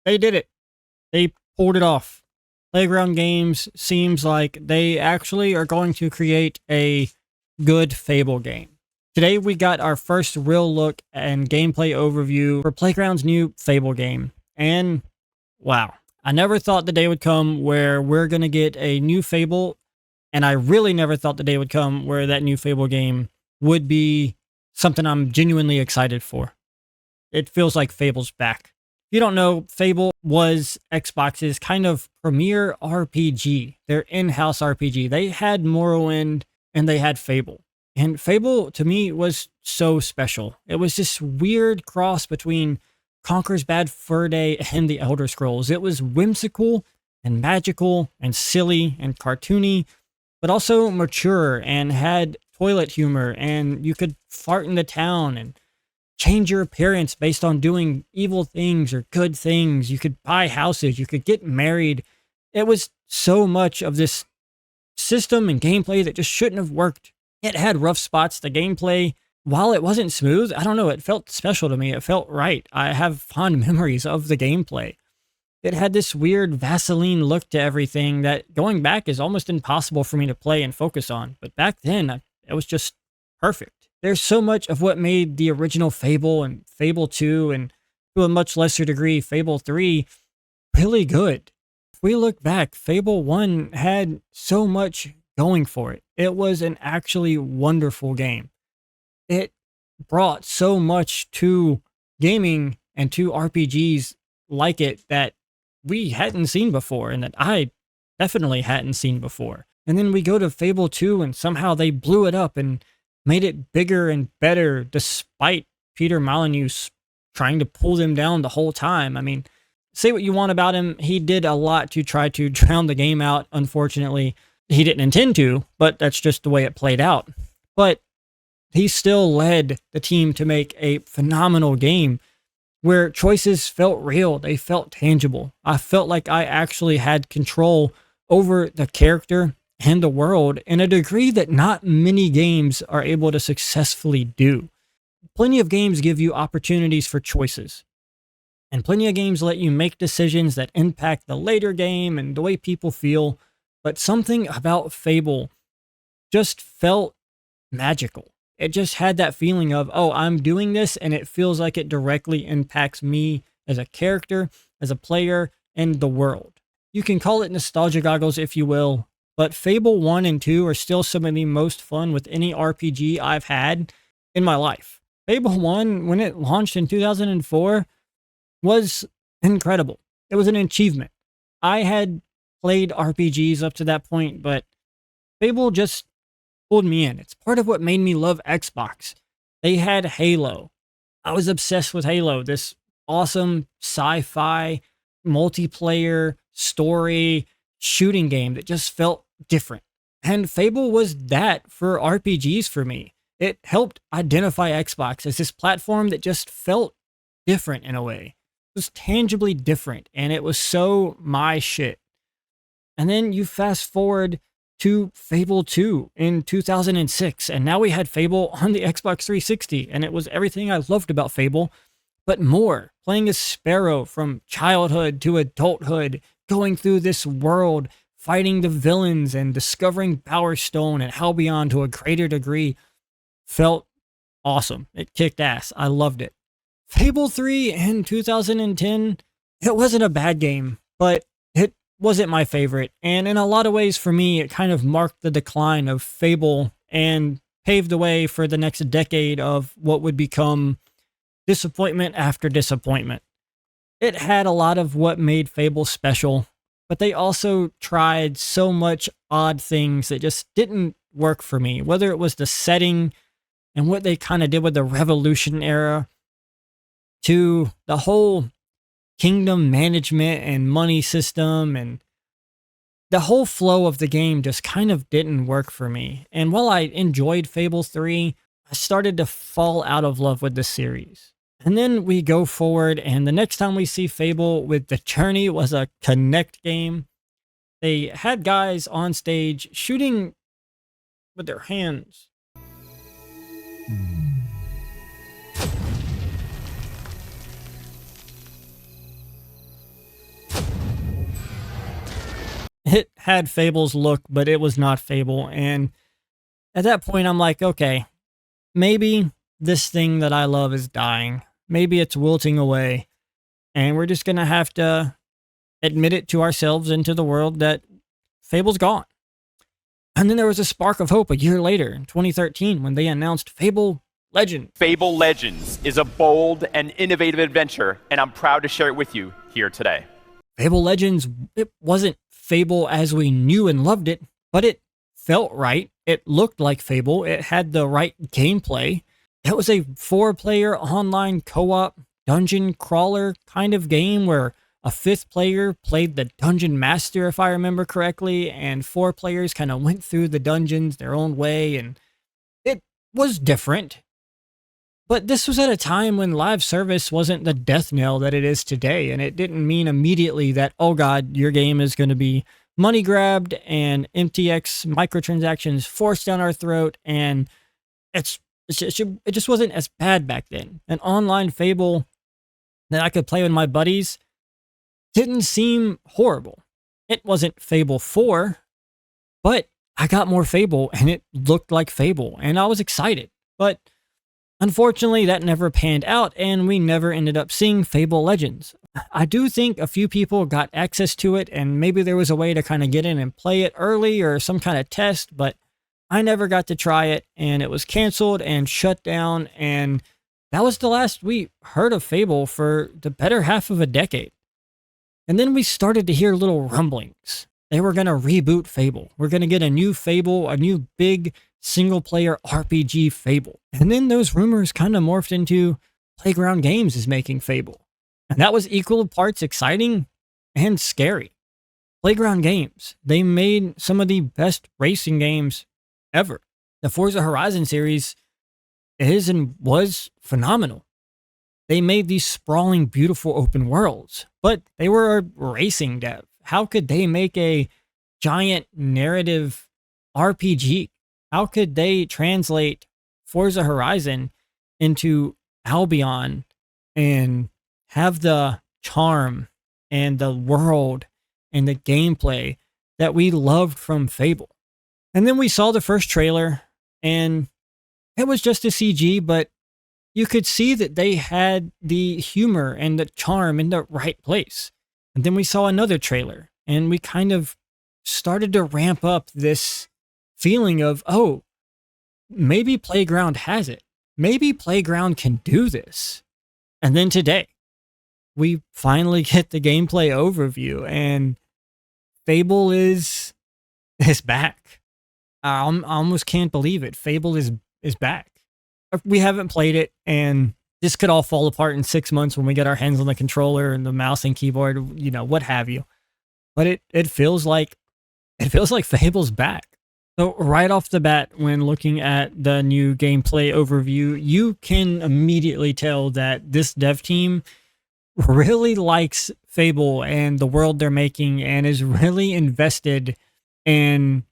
They did it. They pulled it off. Playground Games seems like they actually are going to create a good Fable game. Today we got our first real look and gameplay overview for Playground's new Fable game. And wow, I never thought the day would come where we're going to get a new Fable, and I really never thought the day would come where that new Fable game would be something I'm genuinely excited for. It feels like Fable's back. If you don't know, Fable was Xbox's kind of premier RPG, their in-house RPG. They had Morrowind and they had Fable. And Fable, to me, was so special. It was this weird cross between Conker's Bad Fur Day and the Elder Scrolls. It was whimsical and magical and silly and cartoony, but also mature and had toilet humor, and you could fart in the town and change your appearance based on doing evil things or good things. You could buy houses, you could get married. It was so much of this system and gameplay that just shouldn't have worked. It had rough spots. The gameplay, while it wasn't smooth, I don't know, it felt special to me. It felt right. I have fond memories of the gameplay. It had this weird Vaseline look to everything that going back is almost impossible for me to play and focus on. But back then, it was just perfect. There's so much of what made the original Fable and Fable 2 and to a much lesser degree Fable 3 really good. If we look back, Fable 1 had so much going for it. It was an actually wonderful game. It brought so much to gaming and to RPGs like it that we hadn't seen before and that I definitely hadn't seen before. And then we go to Fable 2 and somehow they blew it up and made it bigger and better despite Peter Molyneux trying to pull them down the whole time. I mean, say what you want about him, he did a lot to try to drown the game out. Unfortunately, he didn't intend to, but that's just the way it played out. But he still led the team to make a phenomenal game where choices felt real. They felt tangible. I felt like I actually had control over the character and the world in a degree that not many games are able to successfully do. Plenty of games give you opportunities for choices, and plenty of games let you make decisions that impact the later game and the way people feel, but something about Fable just felt magical. It just had that feeling of, oh, I'm doing this and it feels like it directly impacts me as a character, as a player, and the world. You can call it nostalgia goggles if you will, but Fable 1 and 2 are still some of the most fun with any RPG I've had in my life. Fable 1, when it launched in 2004, was incredible. It was an achievement. I had played RPGs up to that point, but Fable just pulled me in. It's part of what made me love Xbox. They had Halo. I was obsessed with Halo, this awesome sci-fi multiplayer story shooting game that just felt different. And Fable was that for RPGs for me. It helped identify Xbox as this platform that just felt different in a way. It was tangibly different, and it was so my shit. And then you fast forward to Fable 2 in 2006, and now we had Fable on the Xbox 360, and it was everything I loved about Fable, but more. Playing as Sparrow from childhood to adulthood, going through this world, fighting the villains and discovering Power Stone and Hell Beyond to a greater degree felt awesome. It kicked ass. I loved it. Fable 3 in 2010, it wasn't a bad game, but it wasn't my favorite. And in a lot of ways for me, it kind of marked the decline of Fable and paved the way for the next decade of what would become disappointment after disappointment. It had a lot of what made Fable special, but they also tried so much odd things that just didn't work for me, whether it was the setting and what they kind of did with the Revolution era, to the whole kingdom management and money system, and the whole flow of the game just kind of didn't work for me. And while I enjoyed Fable 3, I started to fall out of love with the series. And then we go forward, and the next time we see Fable with The Journey was a Connect game. They had guys on stage shooting with their hands. It had Fable's look, but it was not Fable. And at that point, I'm like, okay, maybe this thing that I love is dying. Maybe it's wilting away. And we're just going to have to admit it to ourselves and to the world that Fable's gone. And then there was a spark of hope a year later in 2013 when they announced Fable Legends. Fable Legends is a bold and innovative adventure, and I'm proud to share it with you here today. Fable Legends, it wasn't Fable as we knew and loved it, but it felt right. It looked like Fable. It had the right gameplay. It was a 4-player online co-op dungeon crawler kind of game where a 5th player played the dungeon master, if I remember correctly, and 4 players kind of went through the dungeons their own way, and it was different. But this was at a time when live service wasn't the death knell that it is today, and it didn't mean immediately that, oh god, your game is going to be money grabbed and MTX microtransactions forced down our throat, and it just wasn't as bad back then. An online Fable that I could play with my buddies didn't seem horrible. It wasn't Fable 4, but I got more Fable, and it looked like Fable, and I was excited. But unfortunately, that never panned out, and we never ended up seeing Fable Legends. I do think a few people got access to it, and maybe there was a way to kind of get in and play it early or some kind of test, but I never got to try it, and it was canceled and shut down, and that was the last we heard of Fable for the better half of a decade. And then we started to hear little rumblings. They were going to reboot Fable. We're going to get a new Fable, a new big single-player RPG Fable. And then those rumors kind of morphed into Playground Games is making Fable. And that was equal parts exciting and scary. Playground Games, they made some of the best racing games ever. The Forza Horizon series is and was phenomenal. They made these sprawling, beautiful open worlds, but they were a racing dev. How could they make a giant narrative RPG? How could they translate Forza Horizon into Albion and have the charm and the world and the gameplay that we loved from Fable? And then we saw the first trailer, and it was just a CG, but you could see that they had the humor and the charm in the right place. And then we saw another trailer, and we kind of started to ramp up this feeling of, oh, maybe Playground has it. Maybe Playground can do this. And then today, we finally get the gameplay overview, and Fable is back. I almost can't believe it. Fable is back. We haven't played it, and this could all fall apart in 6 months when we get our hands on the controller and the mouse and keyboard, you know, what have you. But it feels like Fable's back. So right off the bat, when looking at the new gameplay overview, you can immediately tell that this dev team really likes Fable and the world they're making, and is really invested and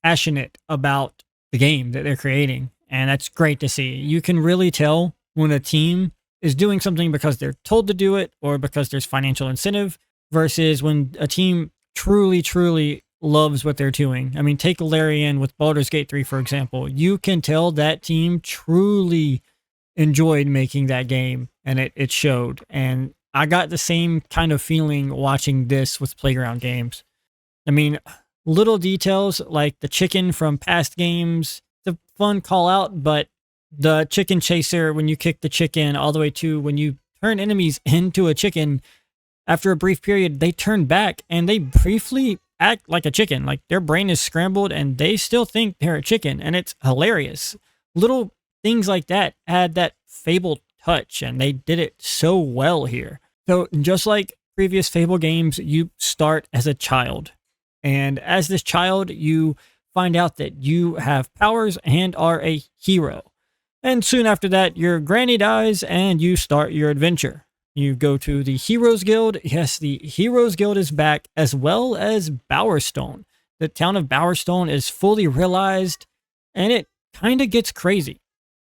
passionate about the game that they're creating. And that's great to see. You can really tell when a team is doing something because they're told to do it or because there's financial incentive, versus when a team truly, truly loves what they're doing. I mean, take Larian with Baldur's Gate 3, for example. You can tell that team truly enjoyed making that game, and it showed. And I got the same kind of feeling watching this with Playground Games. I mean, little details like the chicken from past games, the fun call out, but the chicken chaser, when you kick the chicken, all the way to when you turn enemies into a chicken, after a brief period, they turn back and they briefly act like a chicken. Like their brain is scrambled and they still think they're a chicken, and it's hilarious. Little things like that add that Fable touch, and they did it so well here. So just like previous Fable games, you start as a child, and as this child, you find out that you have powers and are a hero. And soon after that, your granny dies and you start your adventure. You go to the Heroes Guild. Yes, the Heroes Guild is back, as well as Bowerstone. The town of Bowerstone is fully realized, and it kind of gets crazy.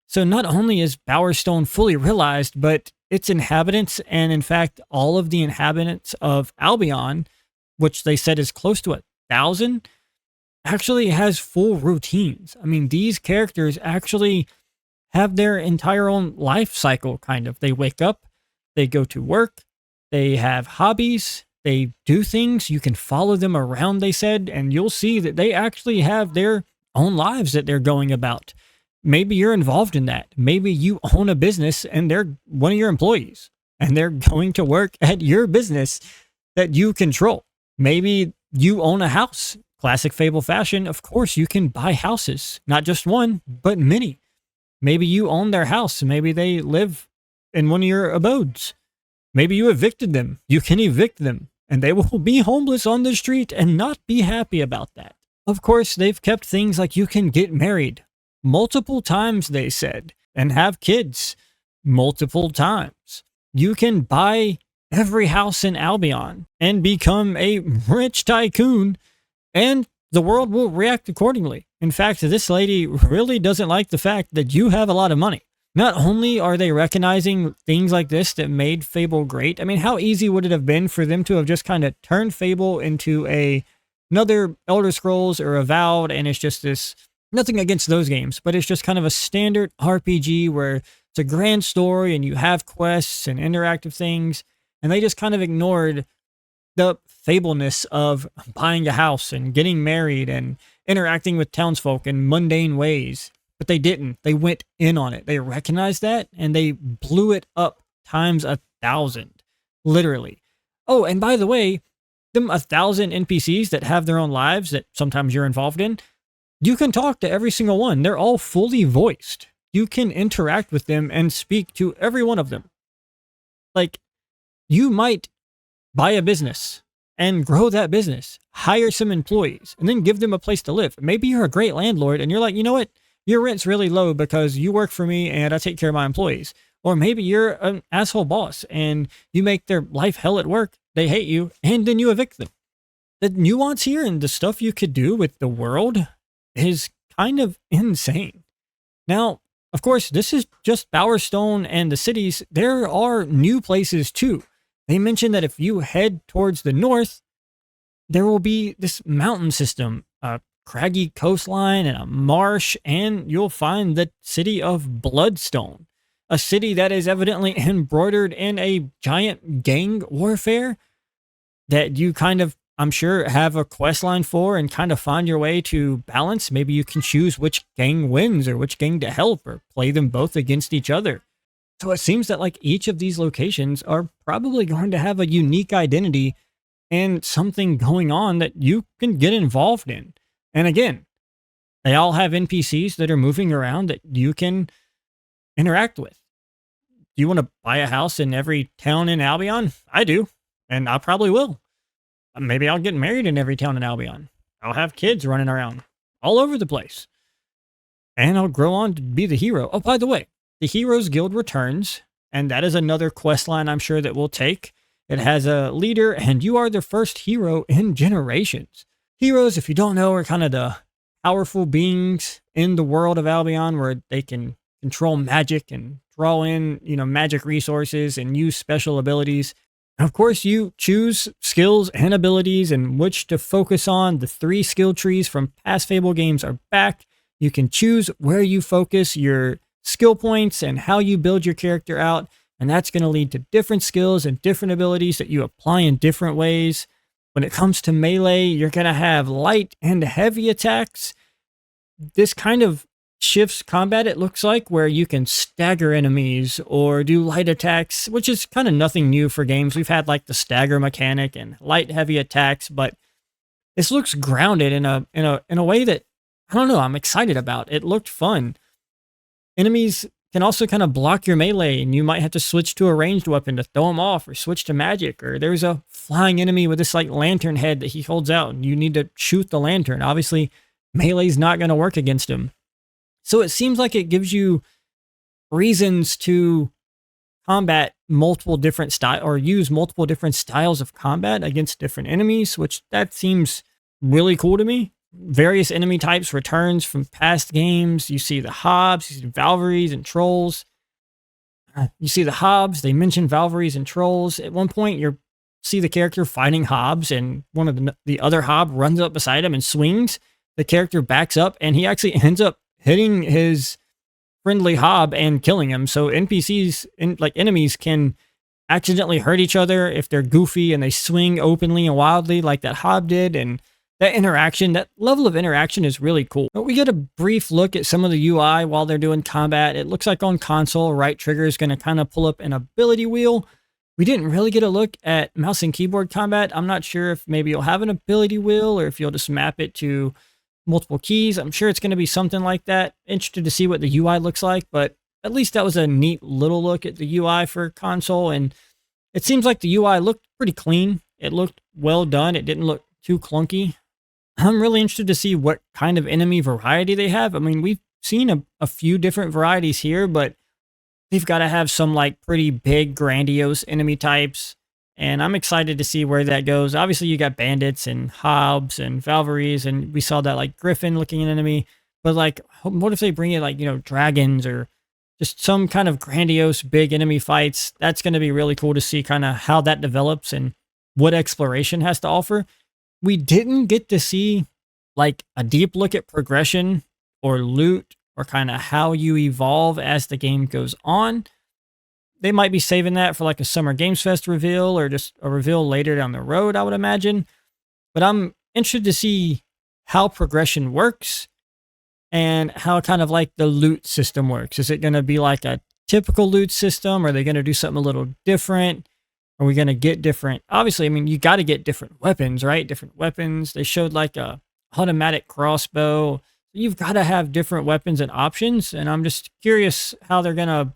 So not only is Bowerstone fully realized, but its inhabitants, and in fact, all of the inhabitants of Albion, which they said is close to 1000 actually has full routines. I mean, these characters actually have their entire own life cycle, kind of. They wake up, they go to work, they have hobbies, they do things. You can follow them around, they said, and you'll see that they actually have their own lives that they're going about. Maybe you're involved in that. Maybe you own a business and they're one of your employees and they're going to work at your business that you control. Maybe you own a house. Classic Fable fashion, of course, you can buy houses, not just one, but many. Maybe you own their house. Maybe they live in one of your abodes. Maybe you evicted them. You can evict them, and they will be homeless on the street and not be happy about that. Of course, they've kept things like you can get married multiple times, they said, and have kids multiple times. You can buy every house in Albion and become a rich tycoon, and the world will react accordingly. In fact, this lady really doesn't like the fact that you have a lot of money. Not only are they recognizing things like this that made Fable great, I mean, how easy would it have been for them to have just kind of turned Fable into another Elder Scrolls or Avowed, and it's just this, nothing against those games, but it's just kind of a standard RPG where it's a grand story and you have quests and interactive things, and they just kind of ignored the Fableness of buying a house and getting married and interacting with townsfolk in mundane ways. But they didn't. They went in on it. They recognized that and they blew it up times 1,000, literally. Oh, and by the way, them 1,000 NPCs that have their own lives that sometimes you're involved in, you can talk to every single one. They're all fully voiced. You can interact with them and speak to every one of them. Like, you might buy a business and grow that business, hire some employees, and then give them a place to live. Maybe you're a great landlord and you're like, you know what? Your rent's really low because you work for me and I take care of my employees. Or maybe you're an asshole boss and you make their life hell at work. They hate you and then you evict them. The nuance here and the stuff you could do with the world is kind of insane. Now, of course, this is just Bowerstone and the cities. There are new places too. They mentioned that if you head towards the north, there will be this mountain system, a craggy coastline and a marsh, and you'll find the city of Bloodstone, a city that is evidently embroidered in a giant gang warfare that you kind of, I'm sure, have a quest line for and kind of find your way to balance. Maybe you can choose which gang wins or which gang to help or play them both against each other. So it seems that like each of these locations are probably going to have a unique identity and something going on that you can get involved in. And again, they all have NPCs that are moving around that you can interact with. Do you want to buy a house in every town in Albion? I do, and I probably will. Maybe I'll get married in every town in Albion. I'll have kids running around all over the place. And I'll grow on to be the hero. Oh, by the way, the Heroes Guild returns, and that is another quest line I'm sure that we'll take. It has a leader, and you are the first hero in generations. Heroes, if you don't know, are kind of the powerful beings in the world of Albion where they can control magic and draw in, magic resources and use special abilities. Of course, you choose skills and abilities and which to focus on. The 3 skill trees from past Fable games are back. You can choose where you focus your skill points and how you build your character out. And that's going to lead to different skills and different abilities that you apply in different ways. When it comes to melee, you're going to have light and heavy attacks. This kind of shifts combat, it looks like, where you can stagger enemies or do light attacks, which is kind of nothing new for games. We've had like the stagger mechanic and light heavy attacks, but this looks grounded in a way that, I don't know, I'm excited about. It looked fun. Enemies can also kind of block your melee, and you might have to switch to a ranged weapon to throw them off, or switch to magic, or there's a flying enemy with this like lantern head that he holds out and you need to shoot the lantern. Obviously, melee's not going to work against him. So it seems like it gives you reasons to combat multiple different styles or use multiple different styles of combat against different enemies, which that seems really cool to me. Various enemy types returns from past games. You see the Hobbs, you see Valkyries and Trolls. You see the Hobbs, they mention Valkyries and Trolls. At one point, you're see the character fighting Hobbs, and one of the other Hob runs up beside him and swings. The character backs up, and he actually ends up hitting his friendly Hob and killing him. So NPCs, like enemies, can accidentally hurt each other if they're goofy and they swing openly and wildly like that Hob did. And that interaction, that level of interaction is really cool. But we get a brief look at some of the UI while they're doing combat. It looks like on console, right trigger is going to kind of pull up an ability wheel. We didn't really get a look at mouse and keyboard combat. I'm not sure if maybe you'll have an ability wheel or if you'll just map it to multiple keys. I'm sure it's going to be something like that. Interested to see what the UI looks like, but at least that was a neat little look at the UI for console. And it seems like the UI looked pretty clean. It looked well done. It didn't look too clunky. I'm really interested to see what kind of enemy variety they have. I mean, we've seen a few different varieties here, but they've got to have some like pretty big, grandiose enemy types. And I'm excited to see where that goes. Obviously, you got bandits and Hobbs and Valkyries, and we saw that like Griffin looking enemy. But like, what if they bring in like, dragons or just some kind of grandiose big enemy fights? That's going to be really cool to see kind of how that develops and what exploration has to offer. We didn't get to see like a deep look at progression or loot or kind of how you evolve as the game goes on. They might be saving that for like a Summer Games Fest reveal or just a reveal later down the road, I would imagine. But I'm interested to see how progression works and how kind of like the loot system works. Is it going to be like a typical loot system? Are they going to do something a little different? Are we going to get different? Obviously, I mean, you got to get different weapons, right? Different weapons. They showed like a automatic crossbow. You've got to have different weapons and options. And I'm just curious how they're going to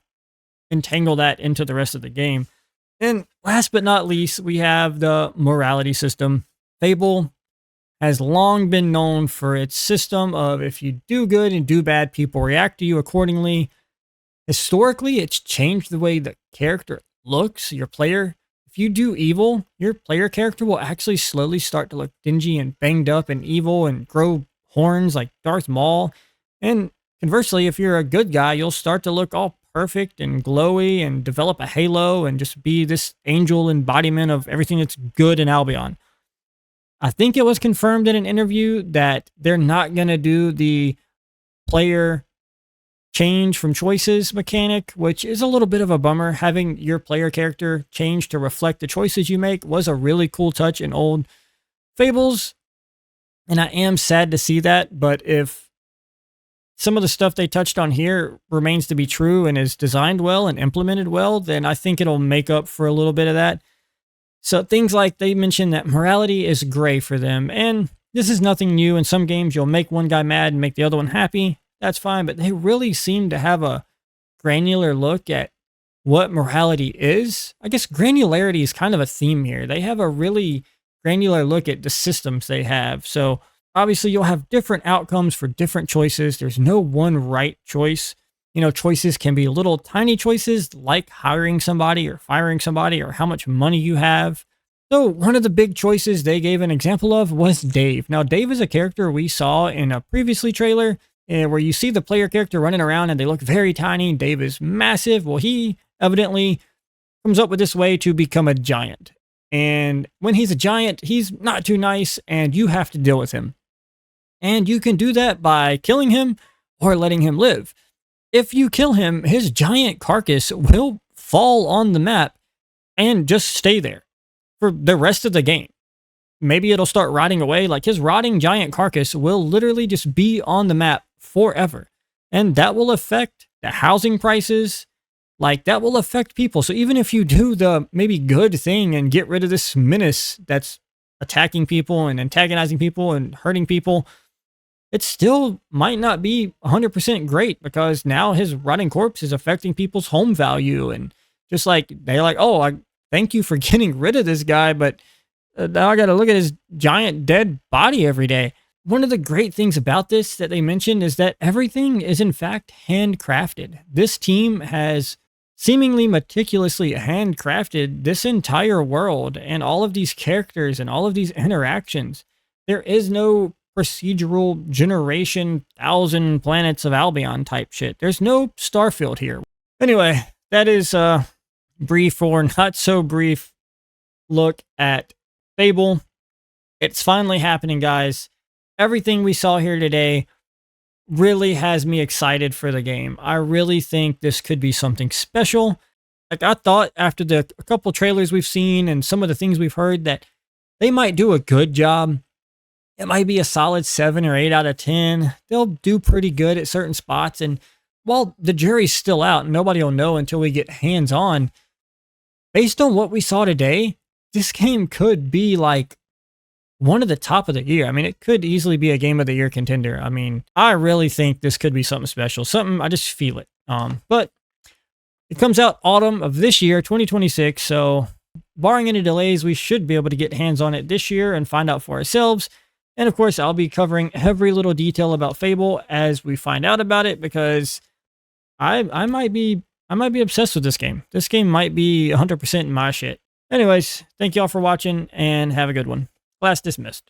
entangle that into the rest of the game. And last but not least, we have the morality system. Fable has long been known for its system of if you do good and do bad, people react to you accordingly. Historically, it's changed the way the character looks, your player. If you do evil, your player character will actually slowly start to look dingy and banged up and evil and grow horns like Darth Maul. And conversely, if you're a good guy, you'll start to look all perfect and glowy and develop a halo and just be this angel embodiment of everything that's good in Albion. I think it was confirmed in an interview that they're not going to do the player change from choices mechanic, which is a little bit of a bummer. Having your player character change to reflect the choices you make was a really cool touch in old Fables, and I am sad to see that. But if some of the stuff they touched on here remains to be true and is designed well and implemented well, then I think it'll make up for a little bit of that. So things like they mentioned that morality is gray for them, and this is nothing new. In some games, you'll make one guy mad and make the other one happy. That's fine, but they really seem to have a granular look at what morality is. I guess granularity is kind of a theme here. They have a really granular look at the systems they have. So obviously you'll have different outcomes for different choices. There's no one right choice. Choices can be little tiny choices like hiring somebody or firing somebody or how much money you have. So one of the big choices they gave an example of was Dave. Now, Dave is a character we saw in a previously trailer where you see the player character running around and they look very tiny. Dave is massive. Well, he evidently comes up with this way to become a giant. And when he's a giant, he's not too nice and you have to deal with him. And you can do that by killing him or letting him live. If you kill him, his giant carcass will fall on the map and just stay there for the rest of the game. Maybe it'll start rotting away. Like his rotting giant carcass will literally just be on the map forever. And that will affect the housing prices. Like that will affect people. So even if you do the maybe good thing and get rid of this menace that's attacking people and antagonizing people and hurting people, it still might not be 100% great because now his rotting corpse is affecting people's home value. And just like, they're like, oh, I thank you for getting rid of this guy, but now I got to look at his giant dead body every day. One of the great things about this that they mentioned is that everything is in fact handcrafted. This team has seemingly meticulously handcrafted this entire world and all of these characters and all of these interactions. There is no procedural generation 1,000 planets of Albion type shit. There's no Starfield here. Anyway, that is a brief or not so brief look at Fable. It's finally happening, guys. Everything we saw here today really has me excited for the game. I really think this could be something special. Like, I thought after a couple trailers we've seen and some of the things we've heard that they might do a good job. It might be a solid 7 or 8 out of 10. They'll do pretty good at certain spots. And while the jury's still out, nobody will know until we get hands-on. Based on what we saw today, this game could be like one of the top of the year. I mean, it could easily be a game of the year contender. I mean, I really think this could be something special. Something, I just feel it. But it comes out autumn of this year, 2026. So barring any delays, we should be able to get hands on it this year and find out for ourselves. And of course, I'll be covering every little detail about Fable as we find out about it, because I might be obsessed with this game. This game might be 100% my shit. Anyways, thank y'all for watching and have a good one. Class dismissed.